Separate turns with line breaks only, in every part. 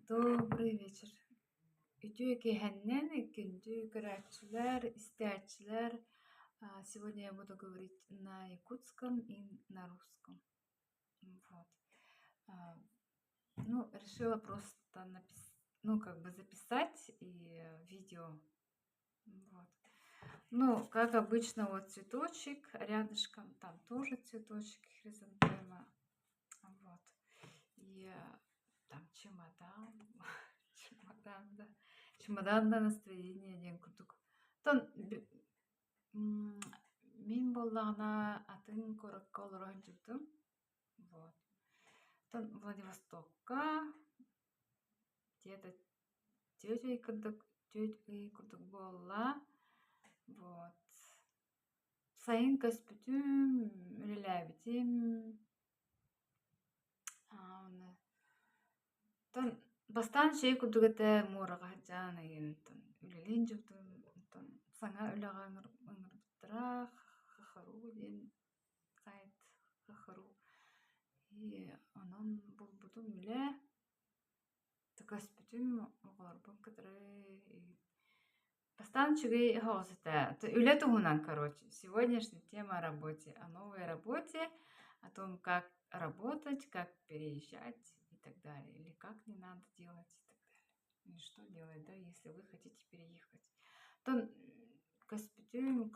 Добрый вечер. Ütü киһэннэн иккиндүү көрөөчүлэр, истээчилэр. Сегодня я буду говорить на якутском и на русском. Вот. А, решила просто записать и видео. Вот. Как обычно, вот цветочек рядышком, там тоже цветочек хризантема. Вот. И там чемодан, чемодан, да. Чемоданда настроение ден курдук. Тон мен боллагана атын коракка олорон жүрдүм. Вот. Тон Владивостокка где-то тётей курдук болла. Вот. Сайын көспүтүм, үлеләбитим. Тон бастан шей курдугата муурага хаджаан агин тон үлелин жугдум тон саңа үлага ыңырбыттыра хахару диэн сайт хахару и онон булбутум үле төкөспүтүм оголорбун кытары бастан чугай хоосыта үле тугунан, короче. Сегодняшняя тема о работе, о новой работе, о том, как работать, как переезжать и так далее, или как не надо делать и так далее, или что делать, да, если вы хотите переехать. То каспитюм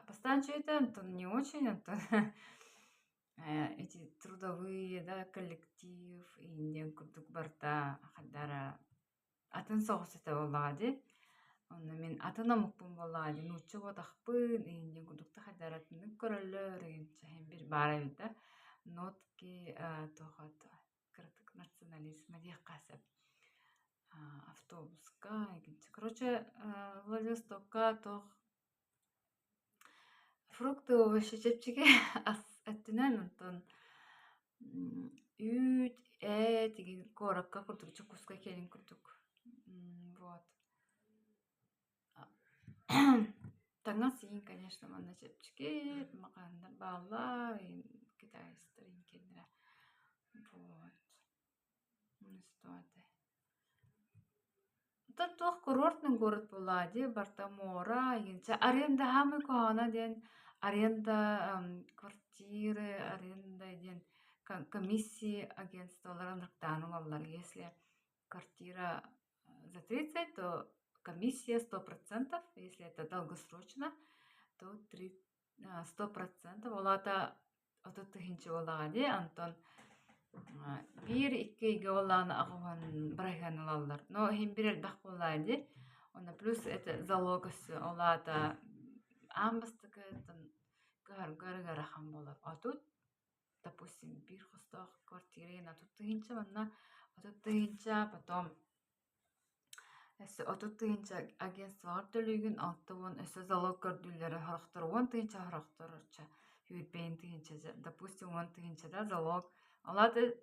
бастан чуйта, то не очень, то эти трудовые, да, коллектив и не курдук барта хаддара атын соғысыта боллади. Онна мен атына мукпун боллади, нуччу бодахпын, иинне курдукта хадаратыннык көрөллөр, чахин бир бара бида. Нотки тохот кыртык национализма диэх касап автобуска. Короче, Владивостокка тох фрукты, овощи чепчиге ас әттінен онтон үйт, тиги коракка курдук, чукуска келин курдук. Вот. Таңа сейин, конечно, манна чепчиге, мақанда баалар, китайстар, инкендера. Вот. Ситуация. Тох курортный город булади, Бартамора, аренда хамы куана ден, аренда квартиры, аренда ден комиссии агентстволарын рыктанылалар. Если квартира за 30, то комиссия 100%. Если это долгосрочно, то 100%. Олата отут тыхинчи олагади, Антон бир иккейге оланы агуан брайганылалар. Но хим бирел бак боллади. Она плюс это залогасы олата амбастыка гарахам болар. А тут, допустим, бир хостах квартиры на тут тыхинча, манна отут тыхинча, потом отут тыхинча агентстволар төлүгүн алтыбын залог көрдүллери характар 10 тыхинча характарча хүйтбейн тыхинча, допустим, 10 тыхинча да залог олады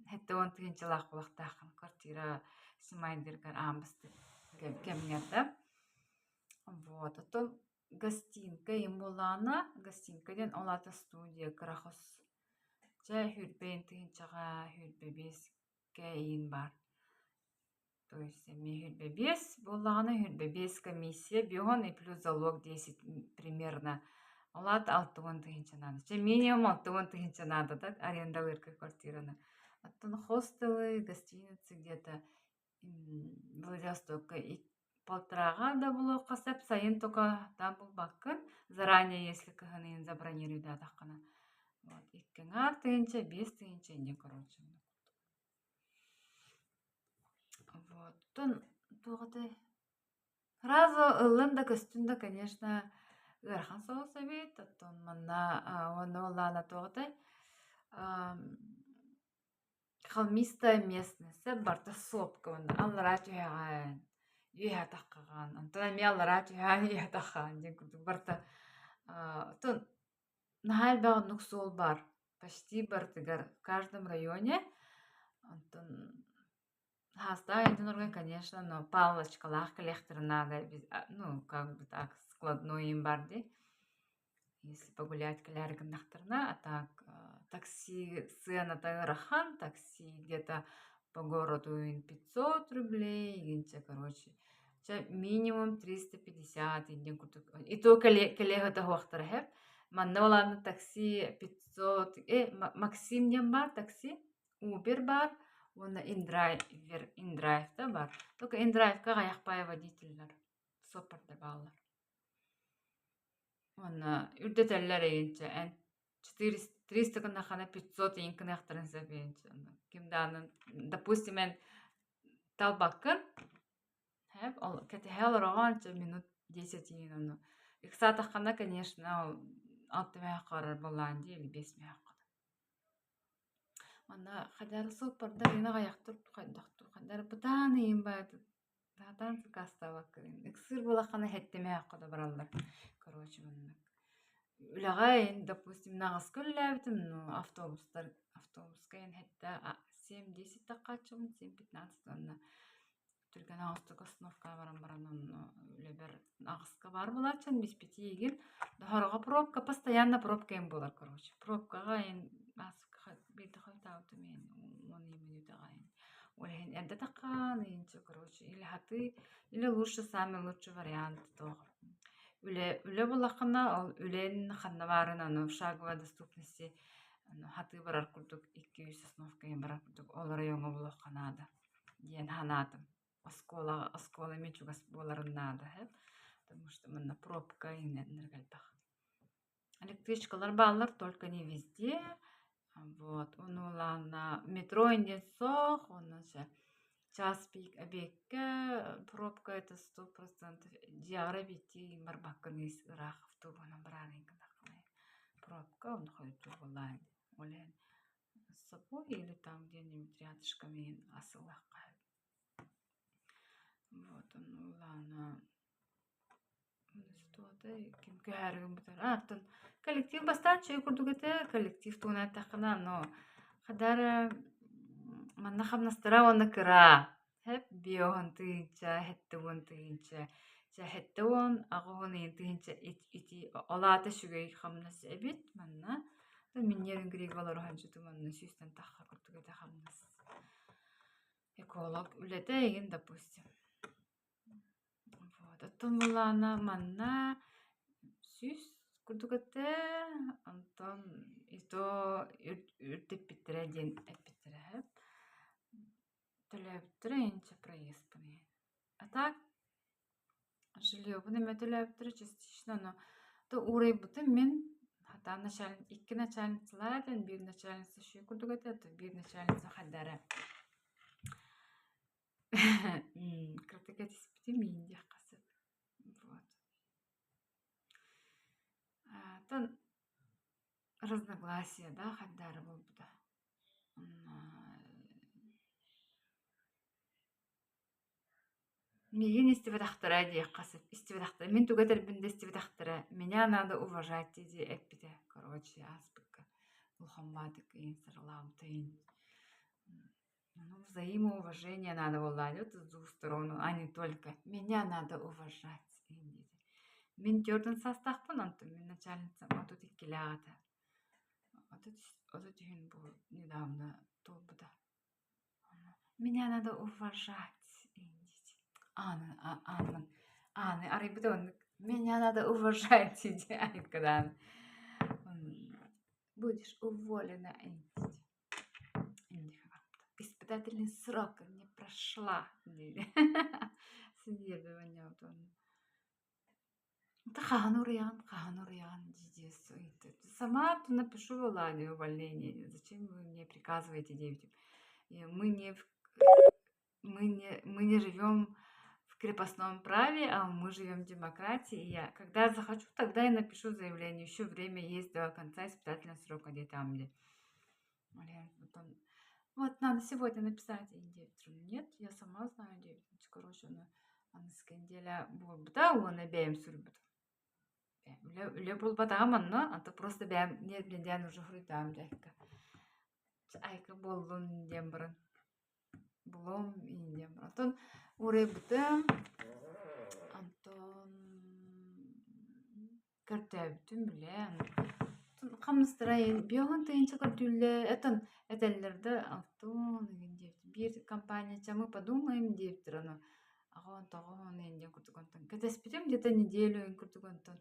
хетте 10 тыхинча лах булактахын квартира симайдыргар амбасты кемнерда. Вот, ото гостинка им болана, гостинка ден олата студия крахос жа хүйтбейн тыхинчага хүйтбебес кейин бар. То есть без боллагана без комиссия, бион и плюс залог 10 примерно. Олат 6 тыгынча надо. Минимум 6 тыгынча надо, да, арендалырка квартираны. Оттон хостелы, гостиницы где-то Владивостокка 1,5 да было касап сайын тока там был баккын. Заранее, если каханын забронируй да тахкана. Вот, 2 тыгынча, 5 тыгынча не, короче. Вот. Тон тугаты. Раза ылында көстүндө, конечно, ырхан соуса бит, тон манна оны олана тугаты. Холмистая местность, барта сопка, аллара тюхаган, юха тахкаган, антона ми аллара тюхаган, юха тахкаган, ден курдук барта. Тон нахаль баган нуксол бар, почти бартыгар в каждом районе. Антон хаста эдинорга, конечно, но палочкалах коллекторы надо, как бы так, складной им барди. Если погулять коляриком нахтарна, а так такси сцена тайрахан, такси где-то по городу 500 рублей, игинче, короче. Минимум 350 иден кутук. И то коллега того ахтарахеп. Манна оланы такси 500, Максим дем бар такси, Uber бар, оны InDrive да бар. Только InDrive-ка гаяқпай водительлер, соппарда баллар. Оны үрдетеллер ейінче, 300 кынахана 500 ейін кынақтарын сәбейінче. Кимданын, допустим, мен талбаққын, кәтехел роғанча минут 10 ейін оны. Иксатаққана, конечно, 6 мәйақ қарар болан де, или 5 мәйақ қарар. Оны қадары соппарда рина ғаяқтыр қайдақтыр. Қадары бұтаны ейін байды. Дағдан сықаста баққырын. Иксыр болаққана хетті мәйақ қада баралар. Короче, бұнны. Үлағайын, допустим, нағыз көлләбітім, автобусқа ен хетті 7-10 таққачымын, 7-15 онына. Түрген ағыстық остановқа баран үлі бір ағысқа бар болачын, 5-5 егін. Дұхарыға пробка, постоянно пробка ен болар, короче. Пробкаға ен бейді қойтауды мен, 10 минутаға ен. Олеген әрді таққан, енче, короче, или хаты, или лучше, самый лучший вариант тоғы. Үлі болақына, ол үлен қанна барын, шагова доступности, хаты барар күрдік, 200 остановка ен барар күрдік, ол районға болаққанады, ен ханадым. Оскола мечугас боларын надо, потому что мы на пробка и энергальбах. Электричкалар баллар только не везде. Вот, он на метро инден сох, он час пик обекке, пробка это 100%. Диара бити марбаккан из рах в турбана бранинг. Пробка он ходит турбалайн. Олен с собой или там где-нибудь рядышками асылах. Вот он, ладно. Что-то, кем кәрігім бұтар. Аттын, коллектив бастан чөй күрдік еті, коллектив туына тақына, но қадары манна қамнастыра оны кыра. Хеп биоғын тыйынча, хетті он тыйынча. Хетті он, ағуғын ең тыйынча ити олаты шүгей қамнас әбет, манна. Минерін грейг олар оғанчыты манна сүйістен таққа күрдік еті қамнас. Эколог үлеті еген, допустим. Оттон булана манна сүз курдугатте антон ито үртеппиттере ден эппиттере төлөптүрө энче проездпыны. А так жилье буны ме төлөптүрө частично, но то урай бутын мен хата начальник, икки начальницалардан бир начальница шүй курдугатте, то бир начальница хаддара. Кратыгат испитим индия касып. Вот. Тон разногласия, да, хаддары был бы, да. Мен истебедахтара дей касып, истебедахтара. Мен тугатар бинде истебедахтара. Меня надо уважать, диди эппите. Короче, аспыка. Улхаммадык ин сарлам тейн. Ну, взаимоуважение надо уладить с двух сторон, а не только меня надо уважать. Мен тёрден састахпын, антон, мен начальница, вот тут иккелята. Вот тут был недавно толбуда. Меня надо уважать. Меня надо уважать, когда будешь уволена. Испытательный срок не прошла. Следование. Хаханурян, сама напишу в Ладе увольнение. Зачем вы мне приказываете, девочки? Мы не живем в крепостном праве, а мы живем в демократии. Когда захочу, тогда я напишу заявление. Еще время есть до конца испытательного срока, где там, где. Вот надо сегодня написать индивиду. Нет, я сама знаю индивиду. Короче, она сканделя будет, да, он обеим сурбут. Любил батаман, но а то просто бям нет блин уже хрутам дайка. Айка болдун дембран. Блом и дембран. Антон уребутам. Антон картебтүм биле. Камыстырайын биогон тыйынча көрдүле. Этон этеллерде Антон деген деп bir компания, мы подумаем, дептер, но агон тогон энди кутугонтон. Катаспитем где-то неделю кутугонтон.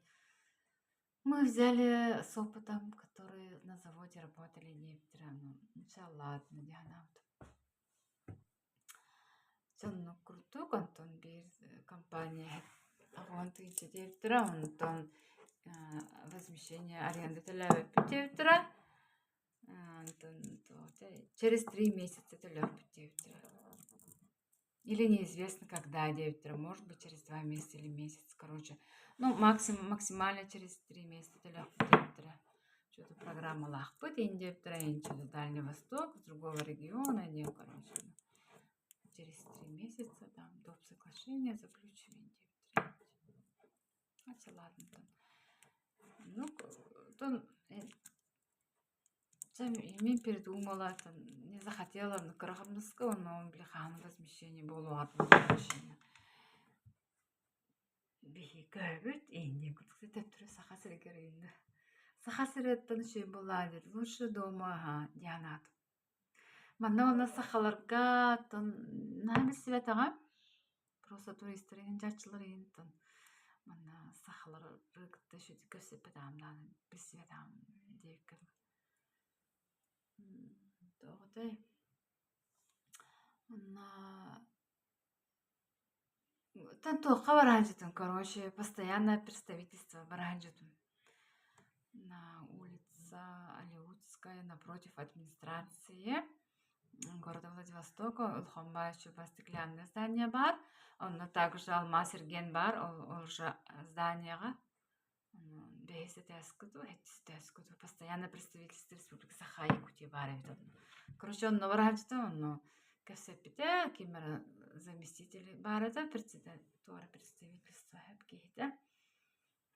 Мы взяли с опытом, который на заводе работали дептера, ну, иншаллах, надеюсь. Сонно круто, кантон bir компания. Агон тыйча дептера, онтон возмещение аренды төлөп дептера. Через 3 месяца төлөп дептера. Или неизвестно когда дептера, может быть через 2 месяца или месяц, короче. Ну, максимально через 3 месяца төлөп дептера. Что-то программа лахпыт, дептера, что-то Дальний Восток, с другого региона, не, короче. Через 3 месяца там доп. Соглашение заключили дептера. Хотя ладно там. Ну, мен передумала, не захотела, но Карахамновского, но блихан возмещение было от возмещения. Бихикавит, и не куда-то тептуре сахасыр керейді. Сахасыр еттен şey была, лучше дома, Дианат. Мана она сахаларга, нами свет ага. Просто туристерин, жачылырын, мана сахалар рыгытты шүді көсіп бәдамдан, біз бәдам дейік. Тоғыдай. Тантуха баранжитун, короче, постоянное представительство баранжитун. На улице Алеутская, напротив администрации города Владивостока. Улхомба еще стеклянное здание бар. Он также Алмаз Ирген бар, уже зданиега. Постоянное представительство Республики Саха-Якутия бар. Короче, он баранжитун, но кәсепте кемер заместители барада представительства хепкейте.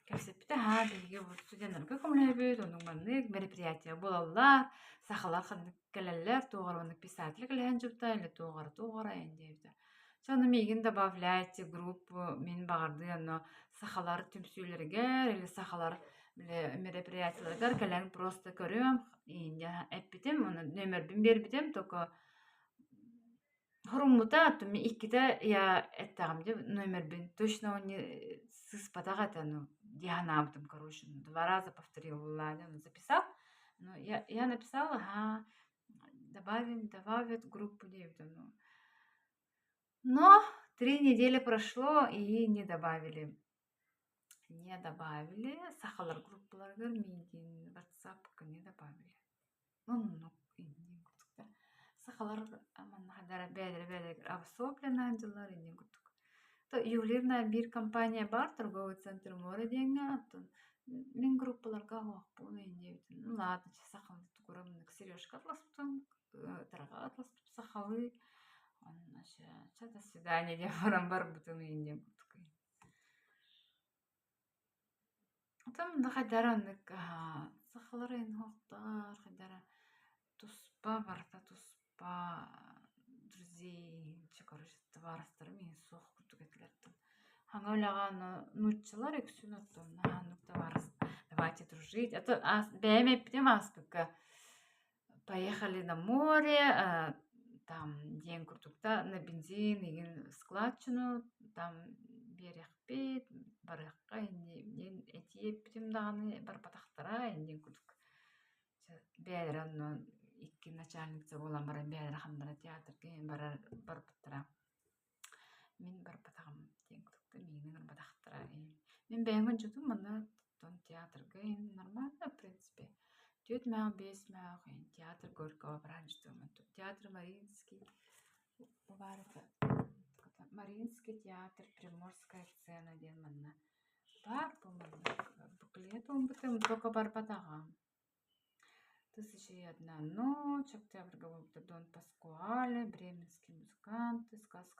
Кәсепте биге студентларга көмләбет, оның маннык мероприятия булалар, сахалар ханны келелләр, тугырыны писательлек ләһән җупта, или тугыр инде. Соны миген добавляйте группу мин барды, но сахалар төмсүләргә, или сахалар мероприятияларга келән просто көрөм, инде эппитем, номер бирбитем, только Хурумута, то ми иккита я это где номер бин точно он не спадагата, ну я там, короче, 2 раза повторила, ладно, записал, но я написала, добавят группу девять, но 3 недели прошло и не добавили, сахалар группаларга мидин WhatsApp не добавили, ну сахалар аманнахадара бәдер абсоплена жылар инде күттүк. То юлерна бир компания бар, торговый центр море деньга, мен группаларга вакпу инде. Ну ладно, сахалды тугурамнык сережка атласпытым, тарага атласпыт сахалы. До свидания деп бар бутын инде күттүк. Там нахадараннык сахалар эн хоктар, хадара туспа барта друзей, короче, товарыстары мен соқ күтігетлерді. Хаңаулаган нуччылар эксүн оттон, нанук товарыс, давайте дружить. А то бәйме птем аспыка. Поехали на море, там день куртукта на бензин, еген складчину, там берег пет, барыққа, енден әтиеп птем дағаны бар патақтара, енден күтік. Бәйран икки начальница болан бара бәдер хамдара театр кен бар баттыра. Мен бар батагам теңктүктө менин батактыра. Мен бәймөн жутум мына театр кен нормально, в принципе. 4 мага 5 мага театр Горького бранчтым. Театр Мариинский бар. Мариинский театр, Приморская сцена ден мына. Бар буклет он бутым только бар батагам. 1001 ночь, Октябрь, Дон Паскуале, бременские музыканты, сказка